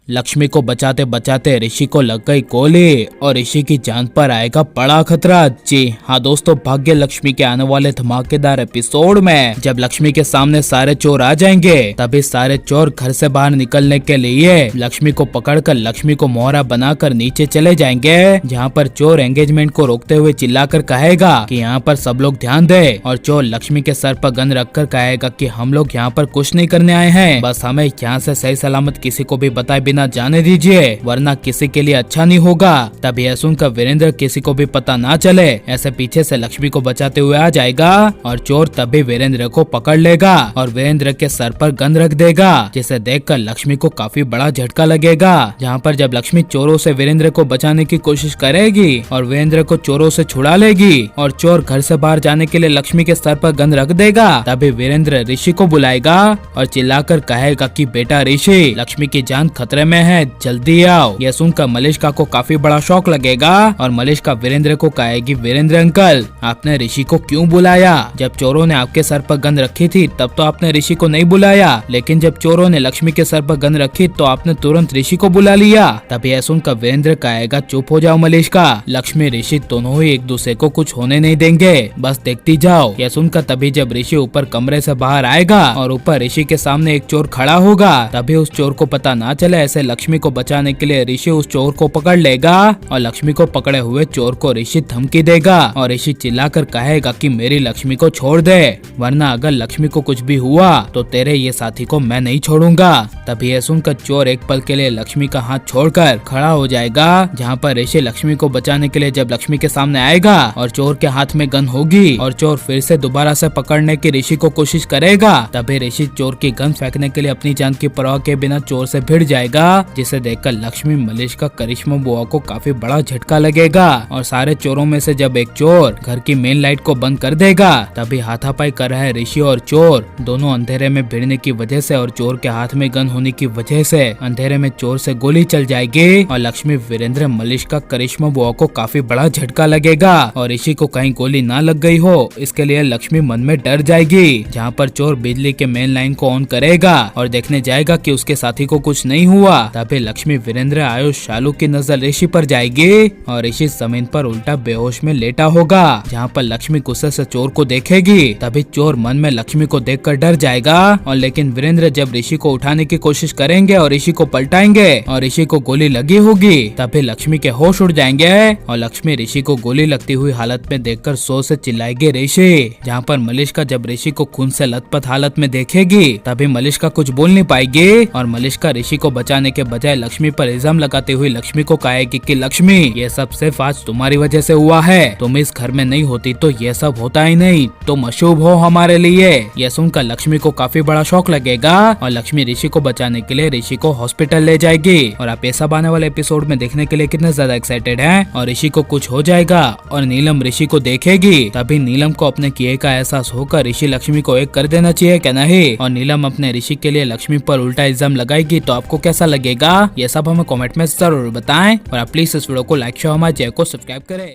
लक्ष्मी को बचाते बचाते ऋषि को लग गई गोली और ऋषि की जान पर आएगा बड़ा खतरा। जी हाँ दोस्तों, भाग्य लक्ष्मी के आने वाले धमाकेदार एपिसोड में जब लक्ष्मी के सामने सारे चोर आ जाएंगे, तभी सारे चोर घर से बाहर निकलने के लिए लक्ष्मी को पकड़कर लक्ष्मी को मोहरा बनाकर नीचे चले जाएंगे, जहाँ पर चोर एंगेजमेंट को रोकते हुए चिल्लाकर कहेगा कि यहाँ पर सब लोग ध्यान दे, और चोर लक्ष्मी के सर पर गन रखकर कहेगा कि हम लोग यहाँ पर कुछ नहीं करने आए हैं, बस हमें यहाँ से सही सलामत किसी को भी बताए बिना जाने दीजिए, वरना किसी के लिए अच्छा नहीं होगा। तब यह सुनकर वीरेंद्र किसी को भी पता ना चले ऐसे पीछे से लक्ष्मी को बचाते हुए आ जाएगा, और चोर तभी वीरेंद्र को पकड़ लेगा और वीरेंद्र के सर पर गन रख देगा, जिसे देखकर लक्ष्मी को काफी बड़ा झटका लगेगा। जहाँ पर जब लक्ष्मी चोरों से वीरेंद्र को बचाने की कोशिश करेगी और वीरेंद्र को चोरों से छुड़ा लेगी और चोर घर से बाहर जाने के लिए लक्ष्मी के सर पर गन रख देगा, तभी वीरेंद्र ऋषि को बुलाएगा और चिल्लाकर कहेगा कि बेटा ऋषि, लक्ष्मी की जान खतरे में है, जल्दी आओ। यह सुनकर मलिष्का को काफी बड़ा शौक लगेगा और मलिष्का वीरेंद्र को कहेगी, वीरेंद्र अंकल, आपने ऋषि को क्यों बुलाया? जब चोरों ने आपके सर पर गन रखी थी तब तो आपने ऋषि को नहीं बुलाया, लेकिन जब चोरों ने लक्ष्मी के सर पर गन रखी तो आपने तुरंत ऋषि को बुला लिया। तब यह सुनकर वीरेंद्र कहेगा, चुप हो जाओ मलिष्का, लक्ष्मी ऋषि दोनों ही एक दूसरे को कुछ होने नहीं देंगे, बस देखती जाओ। यह सुनकर तभी जब ऋषि ऊपर कमरे से बाहर आएगा और ऊपर ऋषि के सामने एक चोर खड़ा होगा, तभी उस चोर को पता ना चले ऐसे लक्ष्मी को बचाने के लिए ऋषि उस चोर को पकड़ लेगा और लक्ष्मी को पकड़े हुए चोर को ऋषि धमकी देगा और ऋषि चिल्लाकर कहेगा कि मेरी लक्ष्मी को छोड़ दे, वरना अगर लक्ष्मी को कुछ भी हुआ तो तेरे ये साथी को मैं नहीं छोड़ूंगा। तभी यह सुनकर चोर एक पल के लिए लक्ष्मी का हाथ छोड़कर खड़ा हो जाएगा, जहाँ पर ऋषि लक्ष्मी को बचाने के लिए जब लक्ष्मी के सामने आएगा और चोर के हाथ में गन होगी और चोर फिर से दोबारा से पकड़ने की ऋषि को कोशिश करेगा, तभी ऋषि चोर की गन फेंकने के लिए अपनी जान की परवाह के बिना चोर से भिड़ जाएगा, जिसे देखकर लक्ष्मी मलिष्का करिश्मा बुआ को काफी बड़ा झटका लगेगा और सारे चोरों में से जब एक चोर घर की मेन लाइट को बंद कर देगा, तभी हाथापाई कर रहे ऋषि और चोर दोनों अंधेरे में भिड़ने की वजह से और चोर के हाथ में गन होने की वजह से अंधेरे में चोर से गोली चल जाएगी और लक्ष्मी, वीरेंद्र, मलिष्का, करिश्मा बुआ को काफी बड़ा झटका लगेगा और ऋषि को कहीं गोली ना लग गई हो इसके लिए लक्ष्मी मन में डर जाएगी। जहाँ पर चोर बिजली के मेन लाइन को ऑन करेगा और देखने जाएगा कि उसके साथी को कुछ नहीं हुआ, तभी लक्ष्मी, वीरेंद्र, आयुष, शालू की नजर ऋषि पर जाएगी और ऋषि जमीन पर उल्टा बेहोश में लेटा होगा। जहाँ पर लक्ष्मी गुस्से से चोर को देखेगी, तभी चोर मन में लक्ष्मी को देखकर डर जाएगा और लेकिन वीरेंद्र जब ऋषि को उठाने की कोशिश करेंगे और ऋषि को पलटाएंगे और ऋषि को गोली लगी होगी, तभी लक्ष्मी के होश उड़ जाएंगे और लक्ष्मी ऋषि को गोली लगती हुई हालत में देखकर जोर से चिल्लाएगी ऋषि। जहाँ पर मलिष्का जब ऋषि को खून से लथपथ हालत में देखेगी, तभी मलिष्का कुछ बोल नहीं पाएगी और मलिष्का ऋषि को बचाने के बजाय लक्ष्मी पर इल्जाम लगाते हुए लक्ष्मी को कहेगी कि लक्ष्मी, ये सब सिर्फ आज तुम्हारी वजह से हुआ है, तुम इस घर में नहीं होती तो ये सब होता ही नहीं, तुम अशुभ हो हमारे लिए। यह सुनकर लक्ष्मी को काफी बड़ा शौक लगेगा और लक्ष्मी ऋषि को बचाने के लिए ऋषि को हॉस्पिटल ले जाएगी। और आप ये सब आने वाले एपिसोड में देखने के लिए कितने ज्यादा एक्साइटेड हैं। और ऋषि को कुछ हो जाएगा और नीलम ऋषि को देखेगी, तभी नीलम को अपने किए का एहसास होकर ऋषि लक्ष्मी को एक कर देना चाहिए क्या नहीं, और नीलम अपने ऋषि के लिए लक्ष्मी पर उल्टा इल्जाम लगाएगी। तो आपको कैसा लगेगा ये सब हमें कमेंट में जरूर बताएं और आप प्लीज इस वीडियो को लाइक, शेयर, हमारे चैनल को सब्सक्राइब करें।